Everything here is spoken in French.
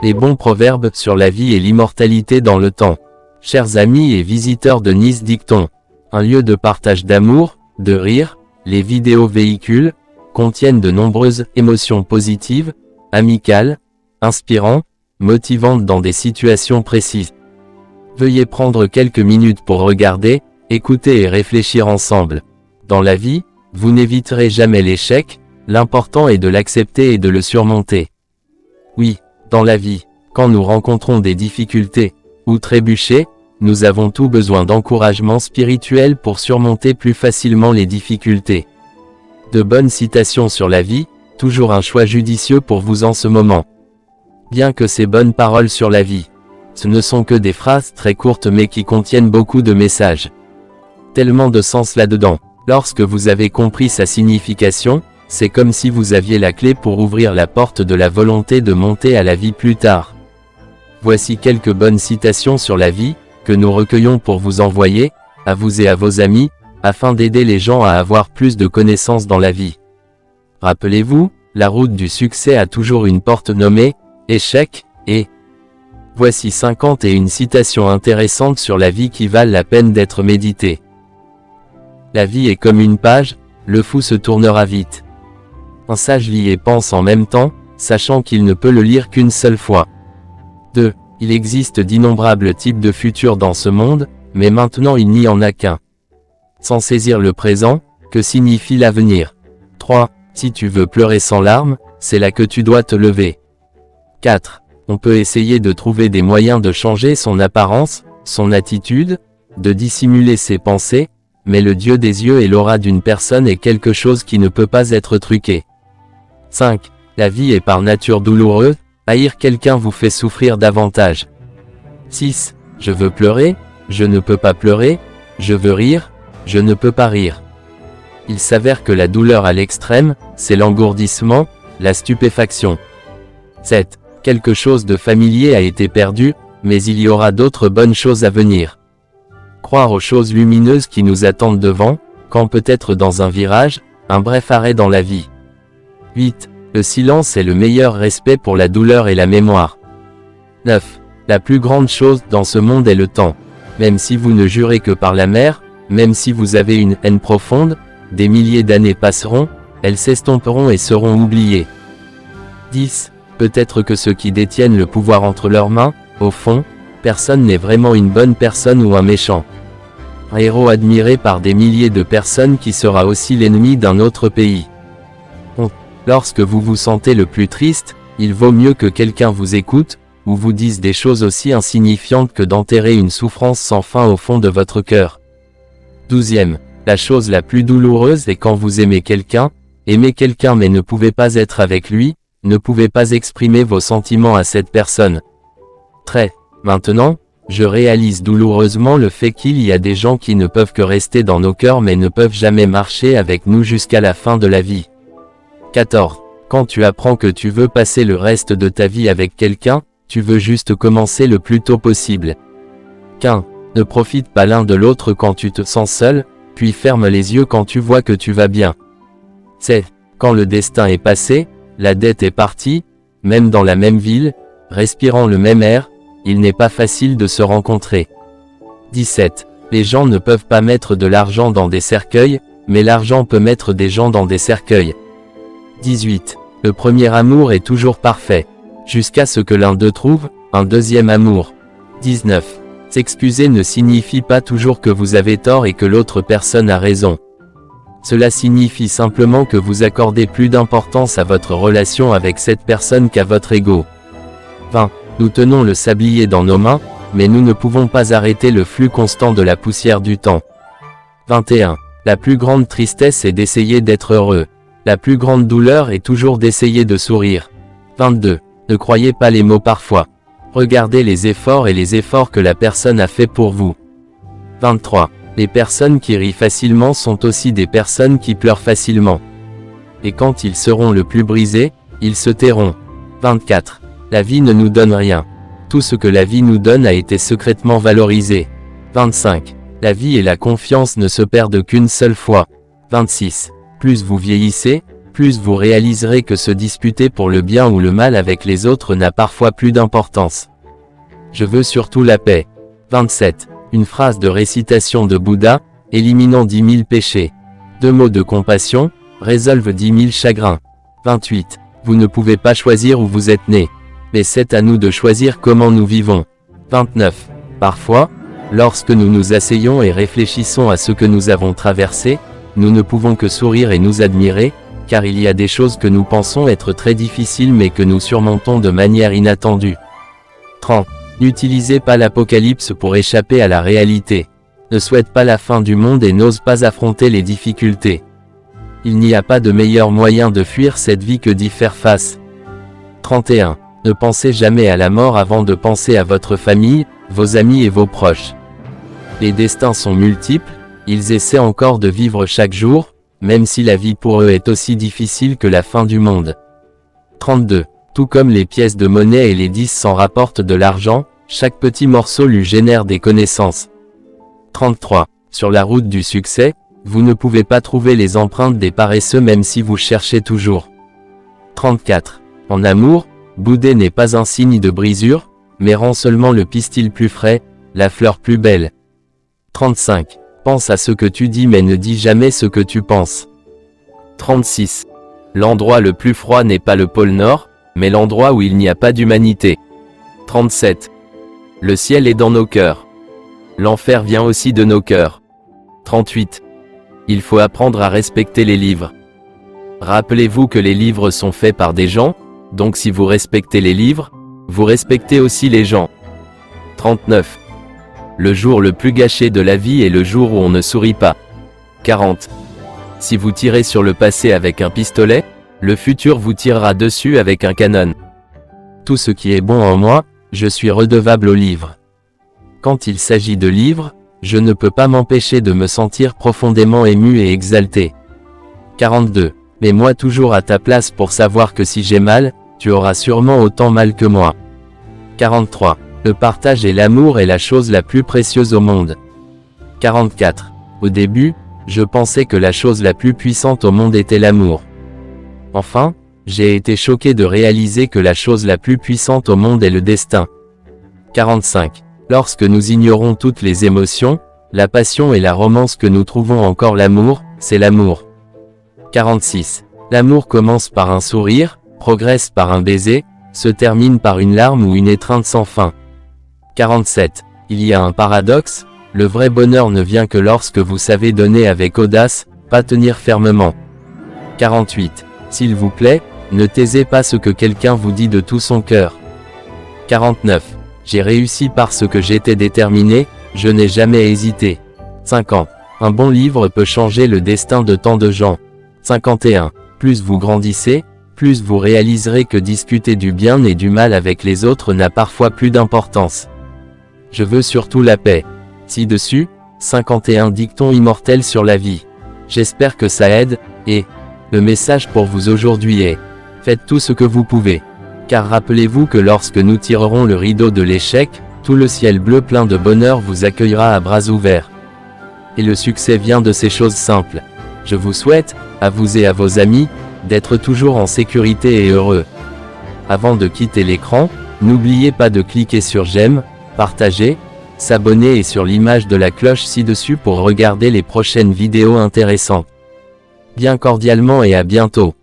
Les bons proverbes sur la vie et l'immortalité dans le temps. Chers amis et visiteurs de Nice Dicton, un lieu de partage d'amour, de rire, les vidéos véhiculent, contiennent de nombreuses émotions positives, amicales, inspirantes, motivantes dans des situations précises. Veuillez prendre quelques minutes pour regarder, écouter et réfléchir ensemble. Dans la vie, vous n'éviterez jamais l'échec, l'important est de l'accepter et de le surmonter. Oui, dans la vie, quand nous rencontrons des difficultés, ou trébucher, nous avons tout besoin d'encouragement spirituel pour surmonter plus facilement les difficultés. De bonnes citations sur la vie, toujours un choix judicieux pour vous en ce moment. Bien que ces bonnes paroles sur la vie, ce ne sont que des phrases très courtes mais qui contiennent beaucoup de messages. Tellement de sens là-dedans. Lorsque vous avez compris sa signification, c'est comme si vous aviez la clé pour ouvrir la porte de la volonté de monter à la vie plus tard. Voici quelques bonnes citations sur la vie, que nous recueillons pour vous envoyer, à vous et à vos amis, afin d'aider les gens à avoir plus de connaissances dans la vie. Rappelez-vous, la route du succès a toujours une porte nommée « échec » et voici 51 citations intéressantes sur la vie qui valent la peine d'être méditées. La vie est comme une page, le fou se tournera vite. Un sage lit et pense en même temps, sachant qu'il ne peut le lire qu'une seule fois. 2. Il existe d'innombrables types de futurs dans ce monde, mais maintenant il n'y en a qu'un. Sans saisir le présent, que signifie l'avenir? 3. Si tu veux pleurer sans larmes, c'est là que tu dois te lever. 4. On peut essayer de trouver des moyens de changer son apparence, son attitude, de dissimuler ses pensées, mais le Dieu des yeux et l'aura d'une personne est quelque chose qui ne peut pas être truqué. 5. La vie est par nature douloureuse, haïr quelqu'un vous fait souffrir davantage. 6. Je veux pleurer, je ne peux pas pleurer, je veux rire, je ne peux pas rire. Il s'avère que la douleur à l'extrême, c'est l'engourdissement, la stupéfaction. 7. Quelque chose de familier a été perdu, mais il y aura d'autres bonnes choses à venir. Croire aux choses lumineuses qui nous attendent devant, quand peut-être dans un virage, un bref arrêt dans la vie. 8. Le silence est le meilleur respect pour la douleur et la mémoire. 9. La plus grande chose dans ce monde est le temps. Même si vous ne jurez que par la mer, même si vous avez une haine profonde, des milliers d'années passeront, elles s'estomperont et seront oubliées. 10. Peut-être que ceux qui détiennent le pouvoir entre leurs mains, au fond, personne n'est vraiment une bonne personne ou un méchant. Un héros admiré par des milliers de personnes qui sera aussi l'ennemi d'un autre pays. Lorsque vous vous sentez le plus triste, il vaut mieux que quelqu'un vous écoute, ou vous dise des choses aussi insignifiantes que d'enterrer une souffrance sans fin au fond de votre cœur. 12e. La chose la plus douloureuse est quand vous aimez quelqu'un mais ne pouvez pas être avec lui, ne pouvez pas exprimer vos sentiments à cette personne. Maintenant, je réalise douloureusement le fait qu'il y a des gens qui ne peuvent que rester dans nos cœurs mais ne peuvent jamais marcher avec nous jusqu'à la fin de la vie. 14. Quand tu apprends que tu veux passer le reste de ta vie avec quelqu'un, tu veux juste commencer le plus tôt possible. 15. Ne profite pas l'un de l'autre quand tu te sens seul, puis ferme les yeux quand tu vois que tu vas bien. 16. Quand le destin est passé, la dette est partie, même dans la même ville, respirant le même air, il n'est pas facile de se rencontrer. 17. Les gens ne peuvent pas mettre de l'argent dans des cercueils, mais l'argent peut mettre des gens dans des cercueils. 18. Le premier amour est toujours parfait, jusqu'à ce que l'un d'eux trouve un deuxième amour. 19. S'excuser ne signifie pas toujours que vous avez tort et que l'autre personne a raison. Cela signifie simplement que vous accordez plus d'importance à votre relation avec cette personne qu'à votre ego. 20. Nous tenons le sablier dans nos mains, mais nous ne pouvons pas arrêter le flux constant de la poussière du temps. 21. La plus grande tristesse est d'essayer d'être heureux. La plus grande douleur est toujours d'essayer de sourire. 22. Ne croyez pas les mots parfois. Regardez les efforts et les efforts que la personne a fait pour vous. 23. Les personnes qui rient facilement sont aussi des personnes qui pleurent facilement. Et quand ils seront le plus brisés, ils se tairont. 24. La vie ne nous donne rien. Tout ce que la vie nous donne a été secrètement valorisé. 25. La vie et la confiance ne se perdent qu'une seule fois. 26. Plus vous vieillissez, plus vous réaliserez que se disputer pour le bien ou le mal avec les autres n'a parfois plus d'importance. Je veux surtout la paix. 27. Une phrase de récitation de Bouddha, éliminant 10 000 péchés. 2 mots de compassion, résolvent 10 000 chagrins. 28. Vous ne pouvez pas choisir où vous êtes né. Mais c'est à nous de choisir comment nous vivons. 29. Parfois, lorsque nous nous asseyons et réfléchissons à ce que nous avons traversé, nous ne pouvons que sourire et nous admirer, car il y a des choses que nous pensons être très difficiles mais que nous surmontons de manière inattendue. 30. N'utilisez pas l'Apocalypse pour échapper à la réalité. Ne souhaite pas la fin du monde et n'ose pas affronter les difficultés. Il n'y a pas de meilleur moyen de fuir cette vie que d'y faire face. 31. Ne pensez jamais à la mort avant de penser à votre famille, vos amis et vos proches. Les destins sont multiples, ils essaient encore de vivre chaque jour, même si la vie pour eux est aussi difficile que la fin du monde. 32. Tout comme les pièces de monnaie et les 10 s'en rapportent de l'argent, chaque petit morceau lui génère des connaissances. 33. Sur la route du succès, vous ne pouvez pas trouver les empreintes des paresseux même si vous cherchez toujours. 34. En amour, bouder n'est pas un signe de brisure, mais rend seulement le pistil plus frais, la fleur plus belle. 35. Pense à ce que tu dis mais ne dis jamais ce que tu penses. 36. L'endroit le plus froid n'est pas le pôle Nord, mais l'endroit où il n'y a pas d'humanité. 37. Le ciel est dans nos cœurs. L'enfer vient aussi de nos cœurs. 38. Il faut apprendre à respecter les livres. Rappelez-vous que les livres sont faits par des gens, donc si vous respectez les livres, vous respectez aussi les gens. 39. Le jour le plus gâché de la vie est le jour où on ne sourit pas. 40. Si vous tirez sur le passé avec un pistolet, le futur vous tirera dessus avec un canon. Tout ce qui est bon en moi, je suis redevable aux livres. Quand il s'agit de livres, je ne peux pas m'empêcher de me sentir profondément ému et exalté. 42. Mets-moi toujours à ta place pour savoir que si j'ai mal, tu auras sûrement autant mal que moi. 43. Le partage et l'amour est la chose la plus précieuse au monde. 44. Au début, je pensais que la chose la plus puissante au monde était l'amour. Enfin, j'ai été choqué de réaliser que la chose la plus puissante au monde est le destin. 45. Lorsque nous ignorons toutes les émotions, la passion et la romance que nous trouvons encore l'amour, c'est l'amour. 46. L'amour commence par un sourire, progresse par un baiser, se termine par une larme ou une étreinte sans fin. 47. Il y a un paradoxe, le vrai bonheur ne vient que lorsque vous savez donner avec audace, pas tenir fermement. 48. S'il vous plaît, ne taisez pas ce que quelqu'un vous dit de tout son cœur. 49. J'ai réussi parce que j'étais déterminé, je n'ai jamais hésité. 50. Un bon livre peut changer le destin de tant de gens. 51. Plus vous grandissez, plus vous réaliserez que discuter du bien et du mal avec les autres n'a parfois plus d'importance. Je veux surtout la paix. Ci-dessus, 51 dictons immortels sur la vie. J'espère que ça aide, et le message pour vous aujourd'hui est: faites tout ce que vous pouvez. Car rappelez-vous que lorsque nous tirerons le rideau de l'échec, tout le ciel bleu plein de bonheur vous accueillera à bras ouverts. Et le succès vient de ces choses simples. Je vous souhaite, à vous et à vos amis, d'être toujours en sécurité et heureux. Avant de quitter l'écran, n'oubliez pas de cliquer sur j'aime, partager, s'abonner et sur l'image de la cloche ci-dessus pour regarder les prochaines vidéos intéressantes. Bien cordialement et à bientôt.